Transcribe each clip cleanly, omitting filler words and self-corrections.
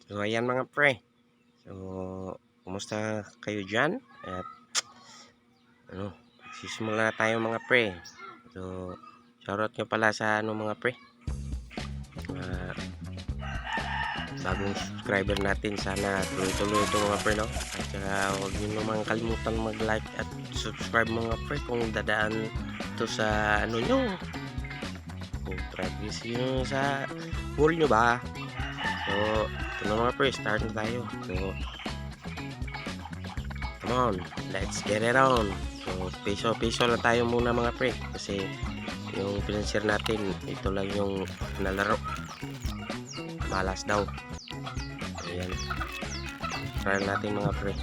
So ayan mga pre. So kumusta kayo dyan? At ano, sisimula na tayo mga pre. So shoutout nyo pala sa mga pre. Uh, bagong subscriber natin. Sana tuloy-tuloy ito mga pre, no? At saka huwag nyo naman kalimutan mag-like at subscribe mga pre kung dadaan ito sa nyo. Kung tragis nyo sa wall nyo ba? So ito na mga pre, start na tayo. So come on, let's get it on. So piso lang tayo muna mga pre, kasi yung financier natin ito lang yung nalaro, malas daw. Ayan, try natin mga pre.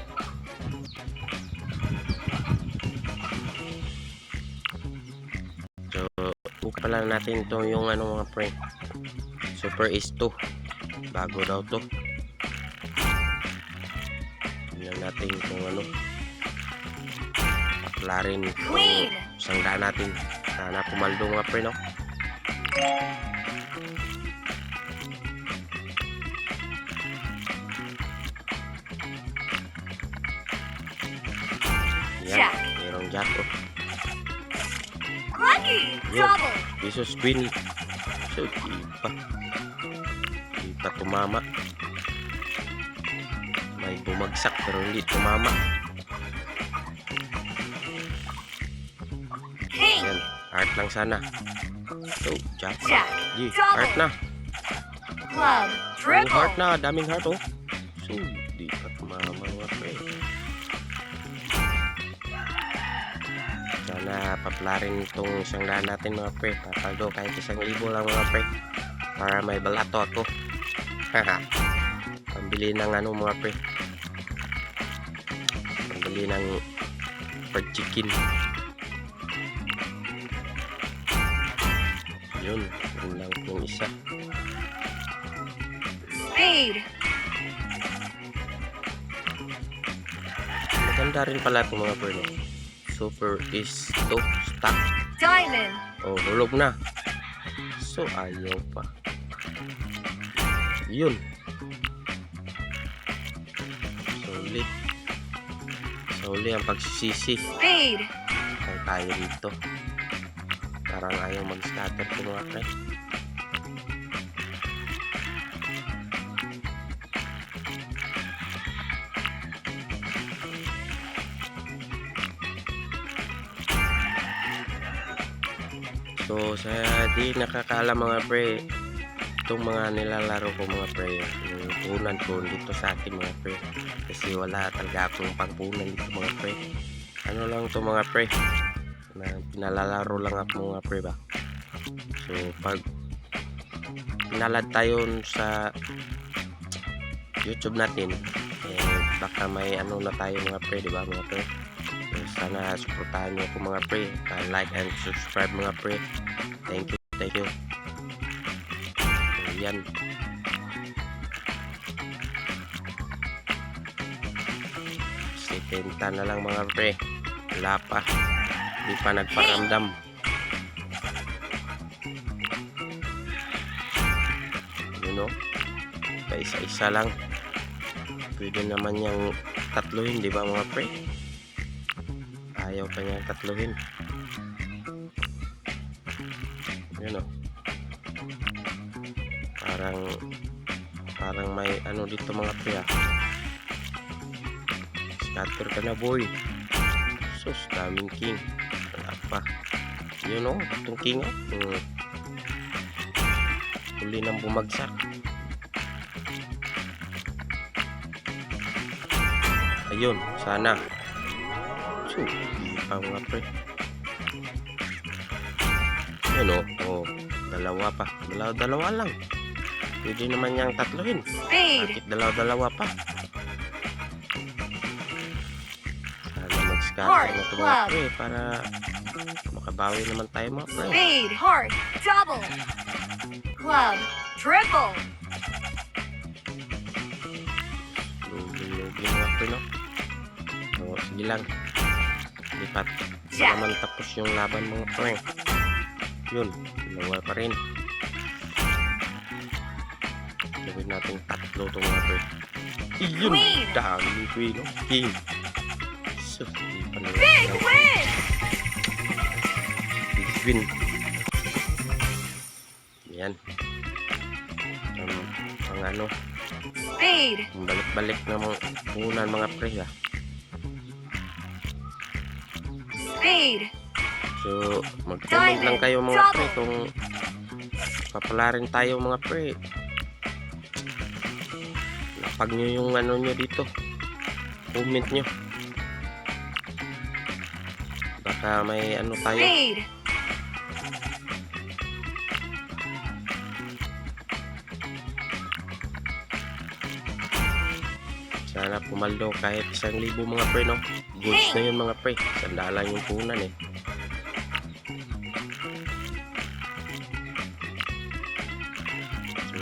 So buka pala natin ito yung mga pre, Super Ace 2, bago daw to. Tingnan natin kung paklarin kung sangga natin. Sana pumaldo mga pre, no? Yan, mayroong jack, oh. Double. Pisos queen. So di pa tumama. May bumagsak pero hindi tumama. Yan, heart lang sana. So jack. Di, heart na. Club. Triple. Heart na, daming heart, oh. So di pa tumama mga pre. Sana paplarin itong isang daan natin mga pre. Papaldo kahit 1,000 lang mga pre, para may balato ako. Haha, pambili ng mga pre, pambili ng fried chicken. Yun lang yung isa. Speed. Maganda rin pala itong mga pre, no? Super is to stock. Diamond. Oh, hulog na. So ayaw pa. Yun, solid ang pagsisisi. Speed. Ang tayo dito, parang ayaw mag-scatter ko mga pre. So sa di nakakaalam mga pre, itong mga nilalaro ko mga pre, yung punan ko dito sa akin mga pre, kasi wala talaga akong pangpunan dito mga pre. Ano lang to mga pre, na pinalalaro lang ako mga pre ba. So pag pinalad tayo sa YouTube natin, baka may na tayo mga pre, di ba mga pre. So sana suportahan niyo ako mga pre, like and subscribe mga pre. Thank you. So yan, sitenta na lang mga pre, wala pa, di pa nagparamdam. Isa-isa lang, pwede naman yung tatluhin, di ba mga pre? Ayaw pa niya tatluhin. Yun, oh. Parang may dito mga pre, ah. Scatter ka na boy. Sus, daming king. Wala pa. Yun, oh, itong king, oh. Huli nang bumagsak. Ayun, sana. So, pa mga pre. Yun, oh, dalawa pa. Dalawa lang. Pwede naman niyang tatluhin. Bakit dalawa pa? Sana mag-scatter na ito mga pre, para makabawi naman tayo mga pre. Speed. Heart. Double. Club. Triple. Lugi mga pre, no? So, sige lang. Lipat. Hindi naman tapos yung laban mga pre. Yun, dalawa pa rin. Gawin natin tatlo itong mga pre. Iyon! Queen. Daming queen, no? King. So, di pa na Big win! Big win. Yan. Ang ano, Spade. ang balik-balik na mga punan mga pre, ha. Spade. So, mag-comment lang kayo mga pre Double. kung papalarin tayo mga pre. Lapag nyo yung ano nyo dito. Comment nyo. Baka may ano tayo. Spade. Sana pumaldo kahit 1,000 mga pre, no? Goods na yun mga pre. Sandalan yung punan eh. So,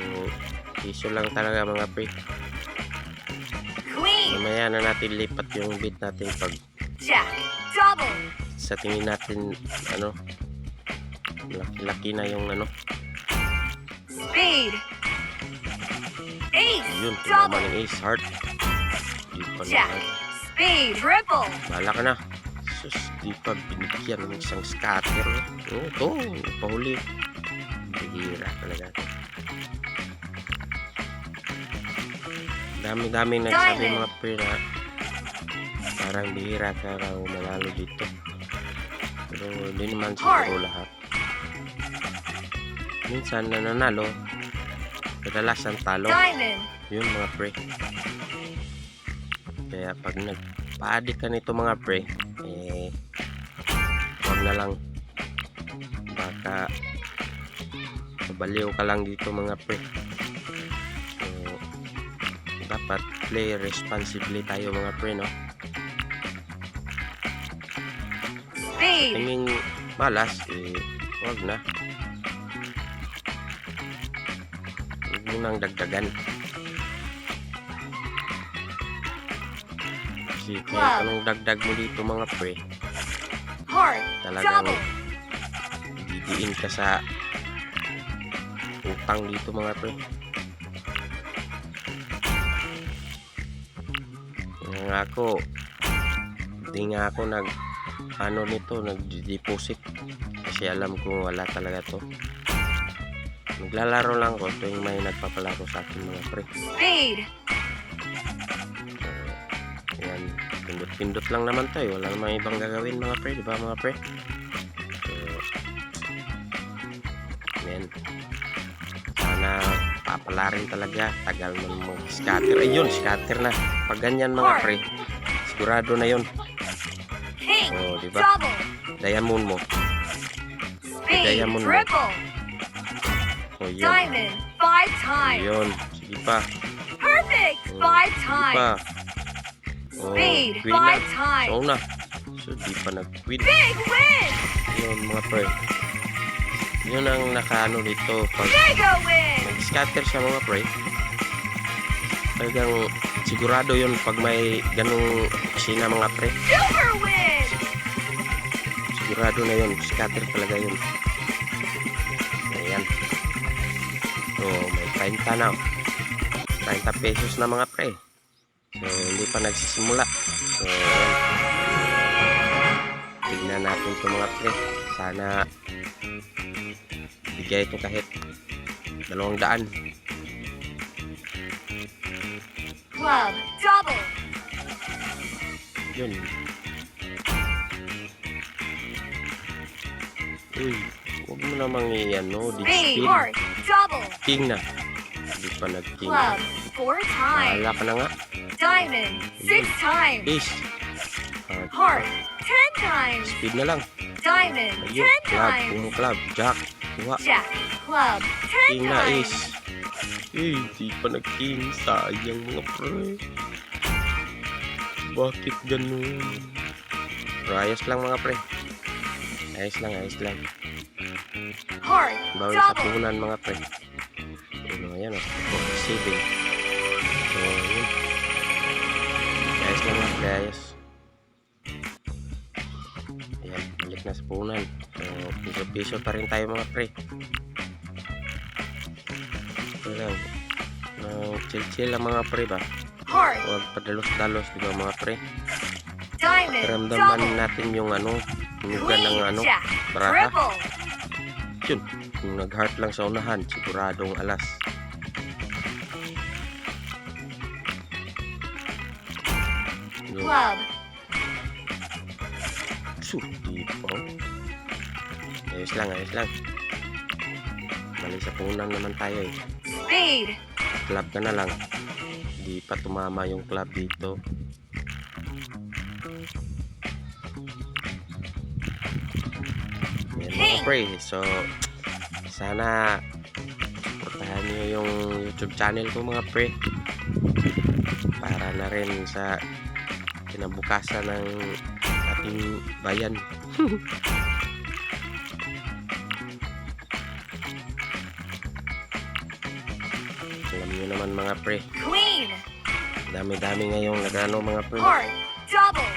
piso lang talaga mga pre. Queen. Mamaya na natin lipat yung bid natin pag Jack. Double. sa tingin natin ano laki-laki na yung ano. Spade. Ace. Yun, Double. tumama ng ace heart. Di pa Jack. na. Spade. Triple. Bahala ka na. Sus, di pa binigyan ng isang scatter. Oh, ito, pahuli. Bihira talaga. Dami-dami nagsabi Diamond. mga pre na parang bihira ka raw manalo dito. Pero hindi naman siguro lahat. Minsan nananalo, kadalasan talo. Diamond. Yun mga pre. Kaya pag nagpa-addict ka nito mga pre, eh huwag na lang. Baka mabaliw ka lang dito mga pre. So dapat play responsibly tayo mga pre, no? Spade. Tingin malas, eh huwag na. Huwag mo nang dagdagan. Kasi kahit anong dagdag mo dito mga pre, Heart. talagang Double. didiin ka sa utang dito mga pre. Nga ako, hindi nga ako nag-deposit kasi alam ko wala talaga to. Naglalaro lang ko tuwing may nagpapalaro sa akin mga pre. Spade. Yan, pindot-pindot lang naman to eh. Wala namang ibang gagawin mga pre, di ba mga pre? So, yan. Sana papalarin talaga. Tagal man mo scatter. Ayun, scatter na. Pag ganyan mga pre, sigurado na yun. King. Oh, di ba? Double. Diamond mo. Spade. Diamond mo. Triple. Oh, yun. Diamond. 5 times. Yun. Sige pa. Perfect. Oh, 5 sige times. pa. Oh, Spade. queen na. 5 times. So na. So, di pa nag-queen. Big win. Yun mga pre. Yun ang nakaano dito. Pag Mega win. nag-scatter siya mga pre, talagang sigurado yun pag may ganung kusina mga pre. Silver win. Sigurado na yun. Scatter talaga yun. Ayan. So, may 30 na. 30 pesos na mga pre. So, hindi pa nagsisimula. So, ayan. Tignan natin ito mga pre. Sana bigay ito kahit 200. Club. Double. Yun. Uy, huwag mo namang i-ano, Spade. dig-spin. Heart. Double. King na. Hindi pa nag-king. Club. 4 times. Bahala ka na nga. Diamond. 6 times. Ace. Heart. 10 times. Speed na lang. Diamond. 10 Ayun. Club. times. Puno club. Jack. Kuha. Jack. Club. 10 King na times. ace. Eh, di pa nag-king. Sayang mga pre. Bakit ganun? Pero ayos lang mga pre. Ayos lang, ayos lang. Heart. Bawal sa Double. puhunan mga pre. Ayan o. Saving. So, yun. Ayos lang mga pre, ayos. Ayan, balik na sa puhunan. So, piso-piso pa rin tayo mga pre. Ito lang. chill-chill lang mga pre ba. Heart. Huwag padalos-dalos, di ba mga pre? Diamond. Ramdaman Double. natin yung hulugan ng Queen. Jack. baraha. Triple. Yun, kung nag-heart lang sa unahan, siguradong alas. Yun. Club. Di po. Ayos lang, ayos lang. Mali sa punan naman tayo eh. Spade. Club ka na lang. Di pa tumama yung club dito. Yan mga pre. So, sana supportahan nyo yung YouTube channel ko mga pre. Para na rin sa kinabukasan ng ating bayan. Alam nyo naman mga pre, Queen. dami-dami ngayong nagano mga pre. Heart. Double.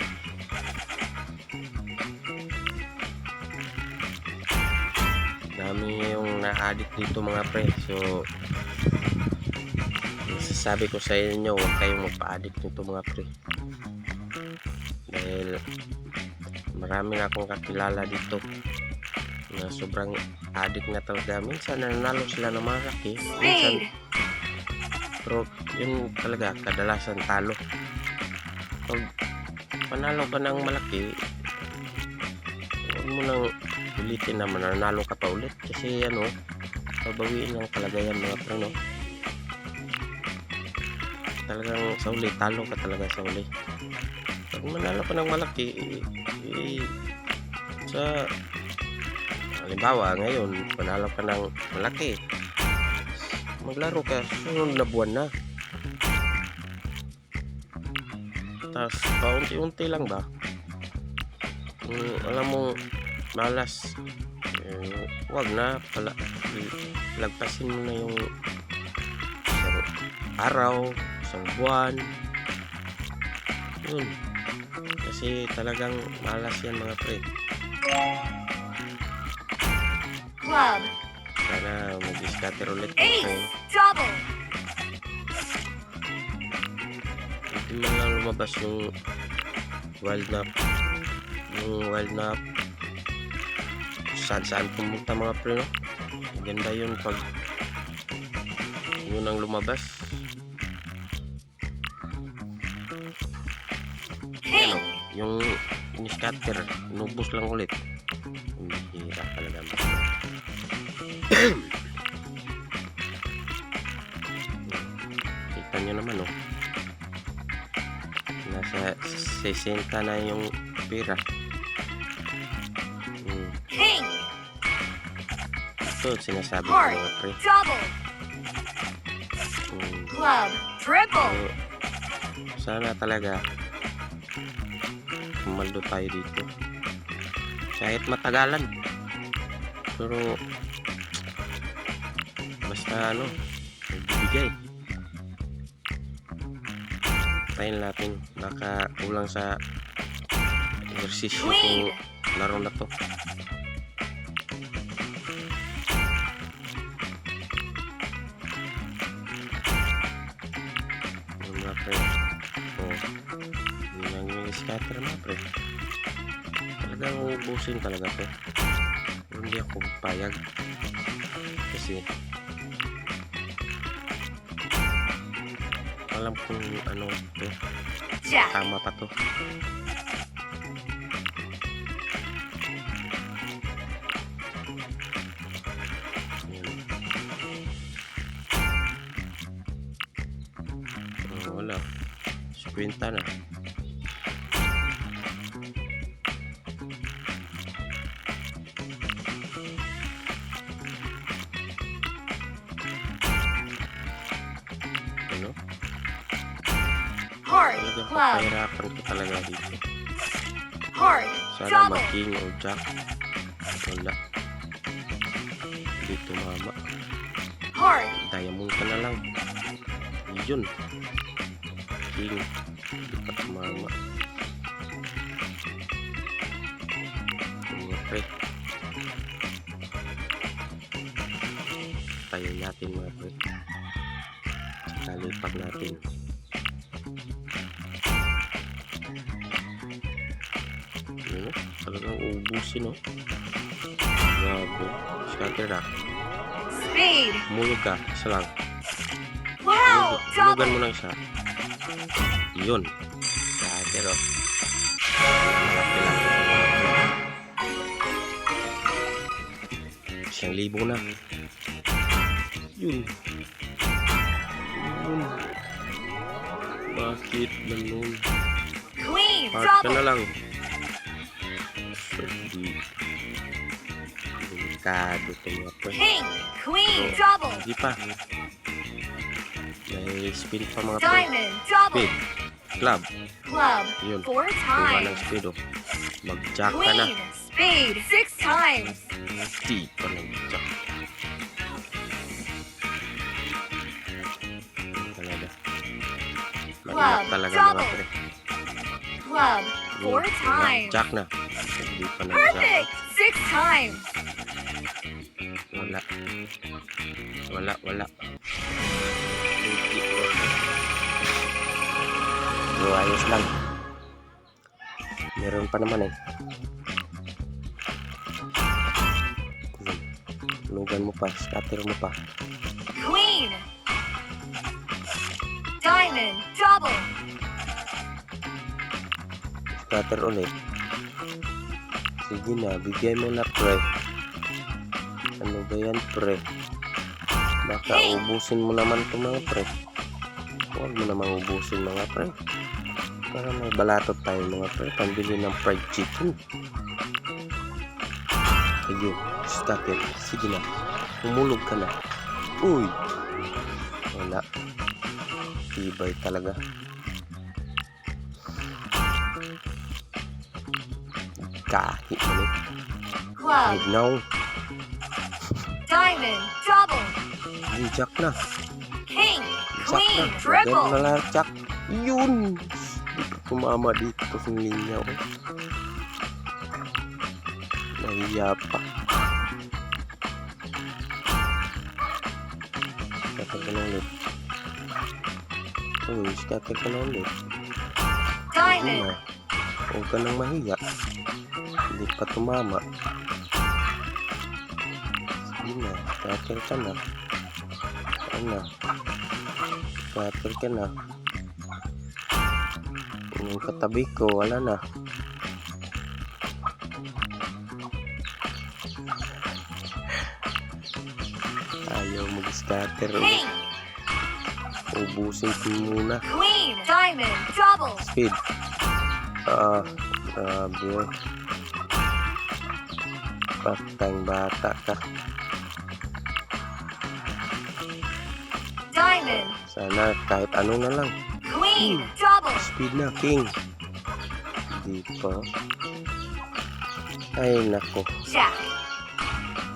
Dami ngayong na-addict dito mga pre. So, masasabi ko sa inyo, huwag kayong magpa-addict nito mga pre. Dahil marami na akong kakilala dito na sobrang addict na talaga. Minsan nanalo sila ng malaki, minsan Spade. pero yun talaga kadalasan talo. Pag panalo ka ng malaki, huwag mo nang ulitin na mananalo ka pa ulit kasi babawiin ang kalagayan mga pre, no? Talagang sa uli, talo ka talaga sa uli. Pag manalo ka ng malaki, sa halimbawa ngayon panalo ka ng malaki, maglaro ka sunod na buwan na, tapos paunti-unti lang ba, alam mo malas, wag na pala, lagpasin mo na yung isang araw, isang buwan, yun, kasi talagang malas yan mga pre. Club. Sana mag-scatter ulit mga Ace. pre. Double. Hindi man lang lumabas yung wild nap, saan pumunta mga pre, no? Maganda yun pag yun ang lumabas. King. Yung scatter inubos lang ulit. Hindi hirap talaga. Kita nyo naman, oh, nasa 60 na yung pira. King. Ito sinasabi ko Heart. mga pre. Double. Club. Triple. So, sana talaga kumaldo tayo dito kahit matagalan, pero basta magbibigay. Tayin natin, baka kulang sa ehersisyo kung laro na to. Yung mga pre, yun ang yung scatter mga pre, talagang uubusin talaga to. Pero hindi ako payag kasi alam kung to, Jack. tama pa to. Yan. Wala, 50 na. Heart. Talagang Club. papahirapan ko talaga dito. Heart. Sana Double. mag-king o jack. Wala. Hindi tumama. Heart. Diamond ka na lang. Yun. King. Hindi pa tumama. Mga pre. Tayo natin mga pre. Nalipat natin. Yun, talagang ubusin, no? Grabe. Scatter na. Spade. Mulog ka. Isa lang. Wow. Hulugan Double. mo ng isa. Yun. Scatter, oh. Malaki lang. 1,000 na. Yun. Yun. Bakit ganun? Queen. Heart ka na Double. lang. Sorry. Delikado ito mga pre. King. Queen. So, Double. Hindi pa. May spin pa mga pre. Diamond. Double. Speed. Club. Club. Yun. 4 Kuha ng times. speed, oh. Mag-jack ka na. Queen. Spade. 6 times. Di pa nag-jack. Yun talaga. Mahirap talaga mga double. pre. Club. 4 Yun. times. Jack na. Hindi pa nag-jack. Perfect. 6 times. Wala. Wala. Lugi, bro. Bro, ayos lang. Meron pa naman eh. Lugan mo pa. Scatter mo pa. Queen. Diamond. Double. Scatter ulit. Sige na. Bigay mo na pre. Ano ba yan pre? Baka ubusin mo naman ito mga pre. Huwag mo namang ubusin mga pre. Para may balatot tayo mga pre. Pambili ng fried chicken. Ayun. Scatter. Sige na. Humulog ka na. Uy. Wala. Tibay talaga. Kahit ulit. Club. Now. Diamond. Double. Ay, jack na. King. Jack na. Queen. Lagyan Triple. mo na lang, jack. Yun. Hindi ka tumama dito sa linya. Oh. Nahiya pa. Scatter ka na ulit. Uy, scatter ka na ulit. Hindi Diamond. na. Huwag ka nang mahiya. Hindi pa tumama. Sige na. Scatter ka na. Ano? Scatter ka na. Yung katabi ko, wala na. Ayaw mag-scatter. King. Ubusin ko muna. Queen. Diamond. Double. Speed. Grabe. Patang bata ka. Diamond. Sana kahit ano na lang. Queen. Double. Speed na, king. Hindi pa. Ay, nako. Jack.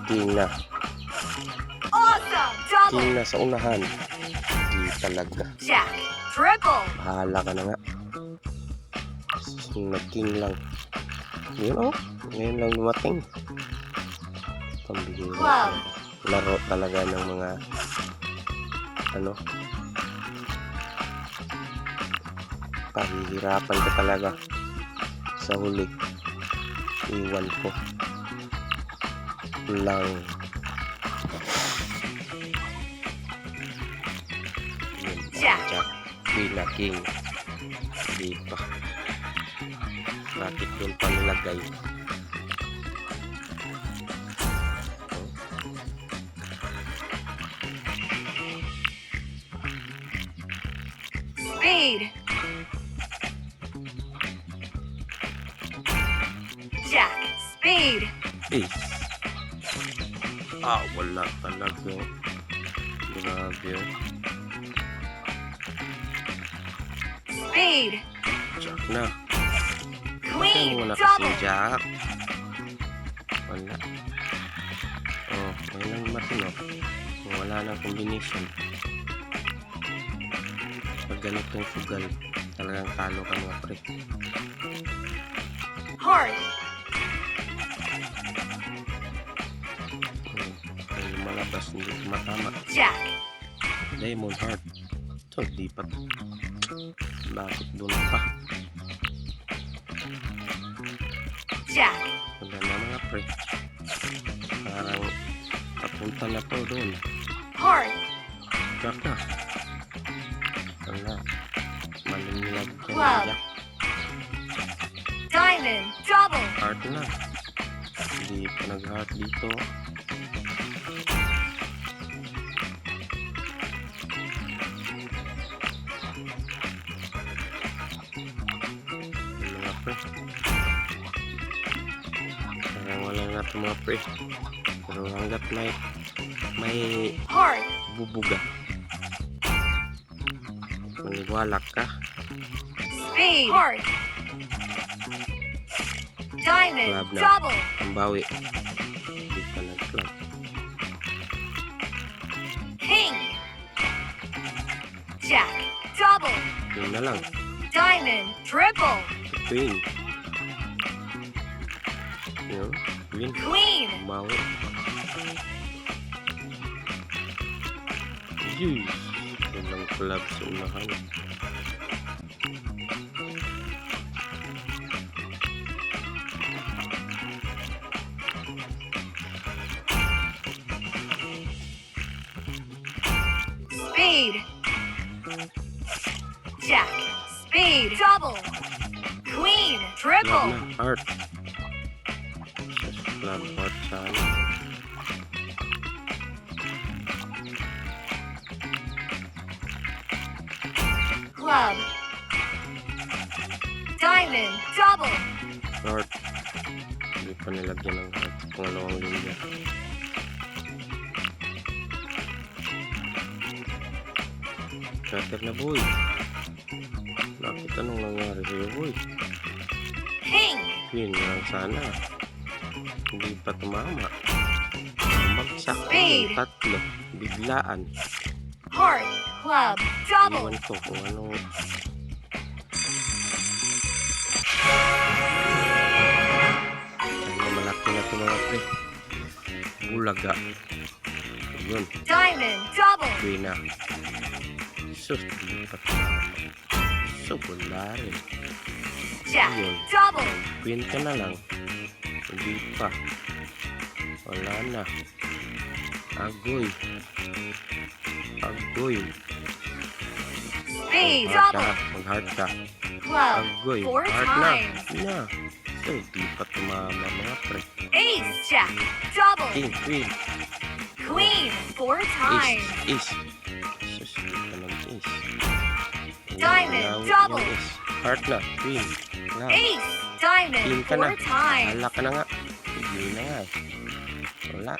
King na. Awesome. Double. King na sa unahan. Hindi talaga. Jack. Triple. Bahala ka na nga. Nag-king lang. Yun, oh. Ngayon lang dumating. Pambihira. Club. Laro talaga ng mga ano, pahihirapan ka talaga sa huli. Iwan ko lang. Yun, Jack. Jack. Queen na king. Hindi pa. Bakit yun pa nilagay? Spade. Jack. Spade. Ace. Wala talaga. Grabe. Spade. Jack na. Queen. Wala kasi Double. Jack. Wala. Oh, wala lang matino. Wala lang combination. Pag ganitong sugal, talagang talo ka mga pre. Heart. Ay lumalabas, hindi matama. Jack. Diamond heart. Ito, di pa. Bakit doon pa? Jack, Wala na mga pre. Parang papunta na po doon. heart, Jack na. Wala. Malinlag ka na, Club. Jack. diamond, double, Heart na. Hindi pa nag-heart dito. Yung mga pre. Parang wala na ito mga pre. Pero hanggat may heart, bubuga. Maniwala ka. speed, heart, diamond, Club na. double, Ang bawi. Hindi pa nag-club. king, jack, double, Yun na lang. diamond, triple, Queen. Yun. Queen. queen, Ang bawi. Jeez. Walang club sa unahan. speed, jack, speed, double, queen, Club triple, na. Heart. Just club heart sana. club, diamond, double, Heart. Hindi pa nilagyan ng heart sa pangalawang linya. Cutter na boy. Bakit anong nangyari sa'yo boy? king, Queen na lang sana. Hindi pa tumama. Magsak Speed. yung tatlo. Biglaan. heart, club, double, Iwan ko kung anong... Sana malaki na ito mga pre. Bulaga. Yun. diamond, double, Queen na. Sus, hindi pa tumama. So, wala rin. jack, Yun. double, Queen ka na lang. Hindi pa. Wala na. Agoy. Agoy. speed, Mag-heart ka. double, Mag-heart ka. club, Agoy. 4 Heart na. times, Na. So, di pa tumama mga pre. ace, jack, double, King, queen. queen, 4 times, Is. Sus, di pa ng-is. Diamond, Wala, double. yung is. Heart na. Queen. Na. ace, diamond, Queen ka na. 4 times, Hala ka na nga. Hindi na nga eh. Wala.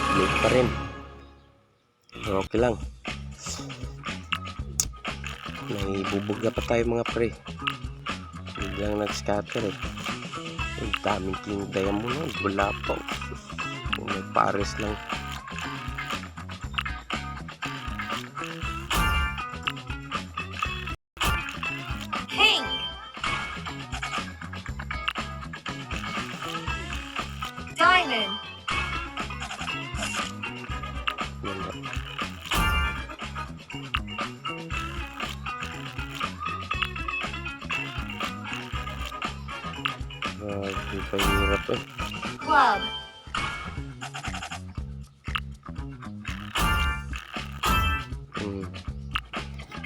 Hindi pa rin. Okay lang. May bubuga pa tayo mga pre. Biglang nag-scatter eh. Ang daming king diamond nun. Wala pa. Kung may pares lang. king, diamond, Wala. Grabe pa hirap eh. club,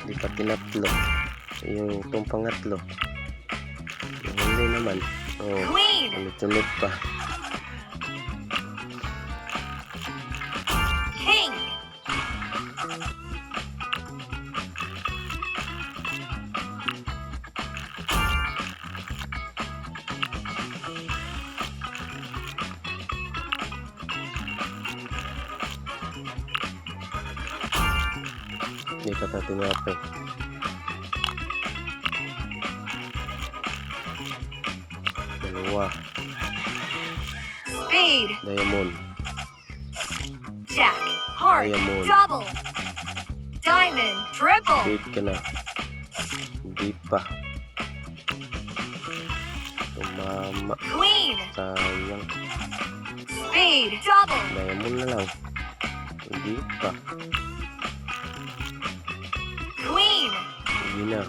Di pa tinatlo. Yung itong pangatlo. Yung hindi naman. Oh, queen, ulit-ulit pa. king, Hindi pa tayo tinapay. Dalawa. speed, Diamond. jack, heart, Diamond. double, diamond, triple, Wait ka na. Hindi pa. Tumama. queen, Sayang. speed, double, Diamond na lang. Hindi pa. Queen. Hindi na.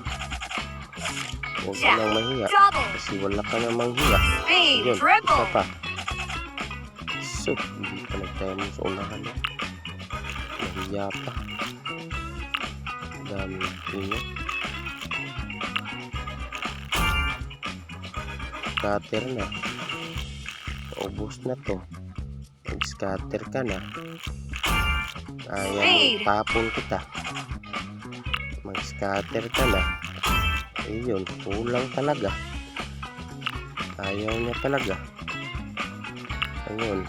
Huwag ka Jack. nang mahiya. Double. Kasi wala ka namang hiya. Speed. Yun, isa Triple. pa. So, hindi pa nagtayo mo sa unahan. Nahiya pa. Dami inyo. Scatter na. Ubus na to. Mag-scatter ka na. Ayaw Speed. mo, tapon kita. Mag-scatter ka na. Ayun, kulang talaga. Ayaw niya talaga. Ayun,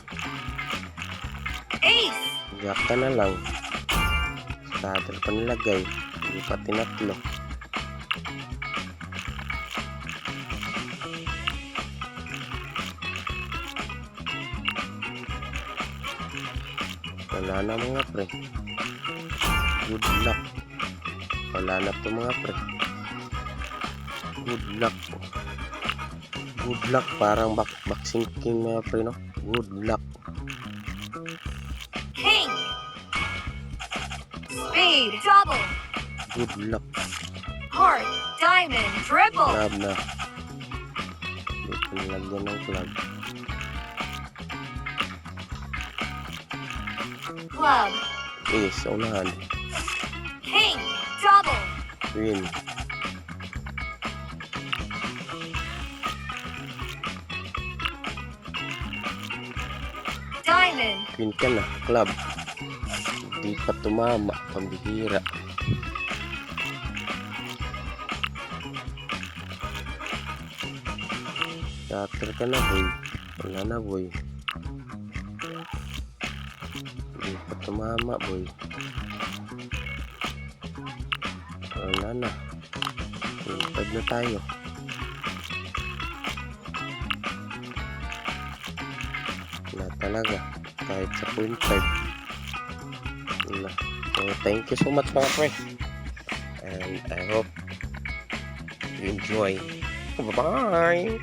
Ace. jack ka na lang. Scatter pa nilagay. Hindi pa tinatlo. Wala na mga pre. Good luck. Wala na to mga pre. Good luck. Good luck. Parang boxing king mga pre, no? Good luck. King. Speed. Double. Good luck. Heart. Diamond. Triple. Club na. Hindi ko nilagyan ng club. Club. Ace, unahan. King. Double. Queen. Diamond. Queen ka na. Club. Hindi pa tumama. Pambihira. Scatter ka na, boy. Wala na, boy. Hindi pa tumama, boy. Wala na. 5 na tayo. Wala talaga. Kahit sa 0.5. Wala. So, thank you so much mga pre. And I hope you enjoy. Bye-bye!